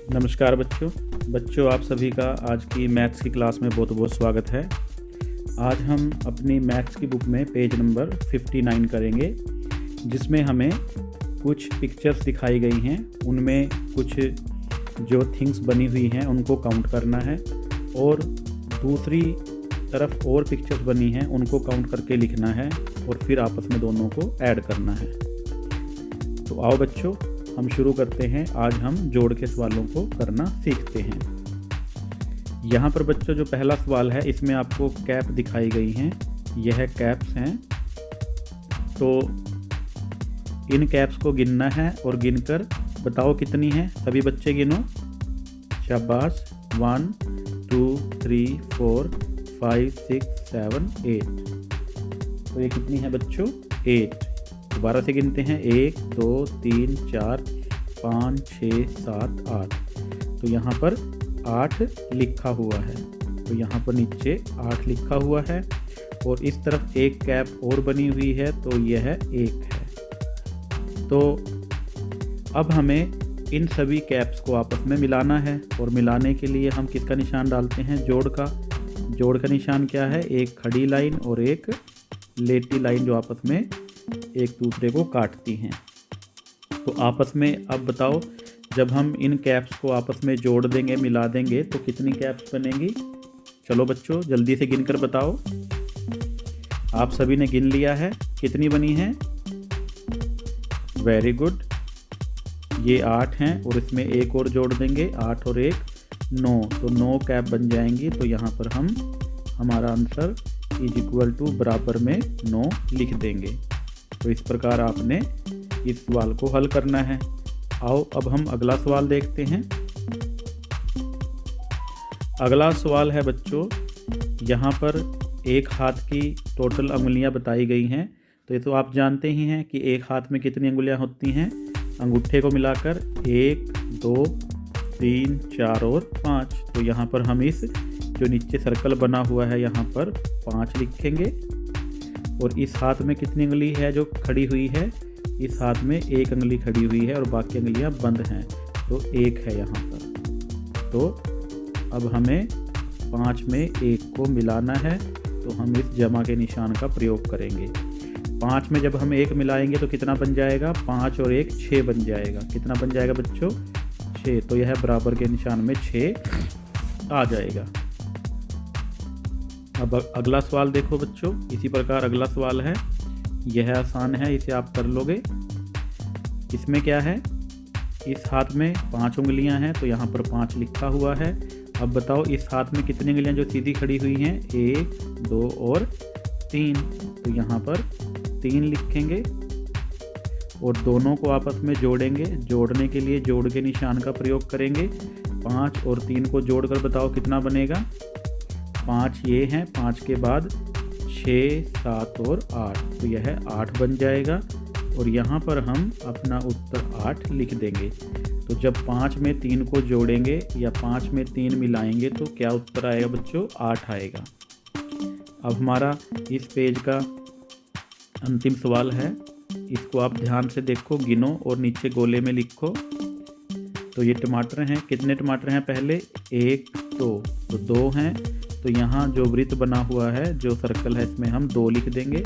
नमस्कार बच्चों आप सभी का आज की मैथ्स की क्लास में बहुत बहुत स्वागत है। आज हम अपनी मैथ्स की बुक में पेज नंबर 59 करेंगे, जिसमें हमें कुछ पिक्चर्स दिखाई गई हैं। उनमें कुछ जो थिंग्स बनी हुई हैं उनको काउंट करना है और दूसरी तरफ और पिक्चर्स बनी हैं उनको काउंट करके लिखना है और फिर आपस में दोनों को ऐड करना है। तो आओ बच्चों, हम शुरू करते हैं। आज हम जोड़ के सवालों को करना सीखते हैं। यहाँ पर बच्चों जो पहला सवाल है, इसमें आपको कैप दिखाई गई हैं। यह कैप्स हैं, तो इन कैप्स को गिनना है और गिनकर बताओ कितनी है। सभी बच्चे गिनो, शाबाश। 1 2 3 4 5 6 7 8। तो ये कितनी है बच्चों? 8। दोबारा से गिनते हैं। 1 2 3 4 5 6 7 8। तो यहाँ पर 8 लिखा हुआ है, तो यहाँ पर नीचे 8 लिखा हुआ है और इस तरफ एक कैप और बनी हुई है, तो यह 1 है। तो अब हमें इन सभी कैप्स को आपस में मिलाना है और मिलाने के लिए हम किसका निशान डालते हैं? जोड़ का। जोड़ का निशान क्या है? एक खड़ी लाइन और एक लेटी लाइन जो आपस में एक दूसरे को काटती हैं। तो आपस में अब बताओ, जब हम इन कैप्स को आपस में जोड़ देंगे, मिला देंगे, तो कितनी कैप्स बनेंगी? चलो बच्चों जल्दी से गिनकर बताओ। आप सभी ने गिन लिया है, कितनी बनी है? Very good. ये 8 हैं और इसमें एक और जोड़ देंगे, 8 और 1 9, तो 9 कैप बन जाएंगी। तो यहाँ पर हम हमारा आंसर = बराबर में 9 लिख देंगे। तो इस प्रकार आपने इस सवाल को हल करना है। आओ अब हम अगला सवाल देखते हैं। अगला सवाल है बच्चों, यहाँ पर एक हाथ की टोटल अंगुलियां बताई गई हैं। तो ये तो आप जानते ही हैं कि एक हाथ में कितनी अंगुलियां होती हैं। अंगूठे को मिलाकर 1 2 3 4 और 5। तो यहाँ पर हम इस जो नीचे सर्कल बना हुआ है यहाँ पर 5 लिखेंगे। और इस हाथ में कितनी उंगली है जो खड़ी हुई है? इस हाथ में एक उंगली खड़ी हुई है और बाकी उंगलियां बंद हैं, तो 1 है यहाँ पर। तो अब हमें 5 में 1 को मिलाना है, तो हम इस जमा के निशान का प्रयोग करेंगे। 5 में जब हम 1 मिलाएंगे तो कितना बन जाएगा? 5 और 1 6 बन जाएगा। कितना बन जाएगा बच्चों? 6। तो यह बराबर के निशान में 6 आ जाएगा। अब अगला सवाल देखो बच्चों, इसी प्रकार अगला सवाल है। यह आसान है, इसे आप कर लोगे। इसमें क्या है? इस हाथ में 5 उंगलियां हैं, तो यहाँ पर 5 लिखा हुआ है। अब बताओ इस हाथ में कितनी उंगलियां जो सीधी खड़ी हुई हैं? 1 2 और 3। तो यहाँ पर 3 लिखेंगे और दोनों को आपस में जोड़ेंगे। जोड़ने के लिए जोड़ के निशान का प्रयोग करेंगे। 5 और 3 को जोड़कर बताओ कितना बनेगा? 5 ये हैं, 5 के बाद 6 7 और 8, तो यह 8 बन जाएगा। और यहाँ पर हम अपना उत्तर 8 लिख देंगे। तो जब 5 में 3 को जोड़ेंगे या 5 में 3 मिलाएंगे तो क्या उत्तर आएगा बच्चों? 8 आएगा। अब हमारा इस पेज का अंतिम सवाल है। इसको आप ध्यान से देखो, गिनो और नीचे गोले में लिखो। तो ये टमाटर हैं। कितने टमाटर हैं? पहले 1 2, तो 2 हैं। तो यहाँ जो वृत्त बना हुआ है, जो सर्कल है, इसमें हम 2 लिख देंगे।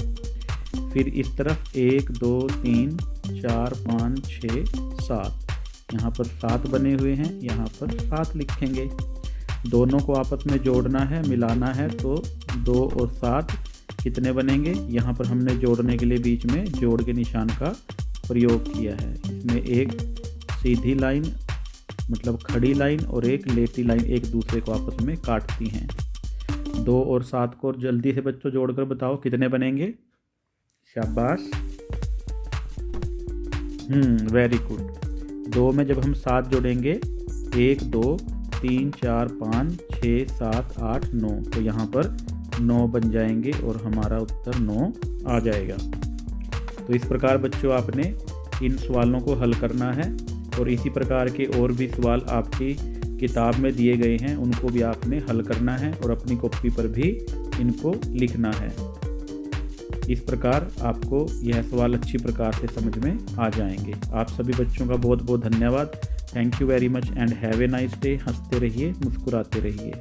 फिर इस तरफ 1 2 3 4 5 6 7, यहाँ पर 7 बने हुए हैं, यहाँ पर 7 लिखेंगे। दोनों को आपस में जोड़ना है, मिलाना है, तो 2 और 7 कितने बनेंगे? यहाँ पर हमने जोड़ने के लिए बीच में जोड़ के निशान का प्रयोग किया है। इसमें एक सीधी लाइन मतलब खड़ी लाइन और एक लेटी लाइन एक दूसरे को आपस में काटती हैं। 2 और 7 को जल्दी से बच्चों जोड़कर बताओ कितने बनेंगे? शाबाश। Very good. 2 में जब हम 7 जोड़ेंगे, 1 2 3 4 5 6 7 8 9, तो यहाँ पर 9 बन जाएंगे और हमारा उत्तर 9 आ जाएगा। तो इस प्रकार बच्चों आपने इन सवालों को हल करना है और इसी प्रकार के और भी सवाल आपकी किताब में दिए गए हैं, उनको भी आपने हल करना है और अपनी कॉपी पर भी इनको लिखना है। इस प्रकार आपको यह सवाल अच्छी प्रकार से समझ में आ जाएंगे। आप सभी बच्चों का बहुत बहुत धन्यवाद। Thank you very much and have a nice day. हंसते रहिए, मुस्कुराते रहिए।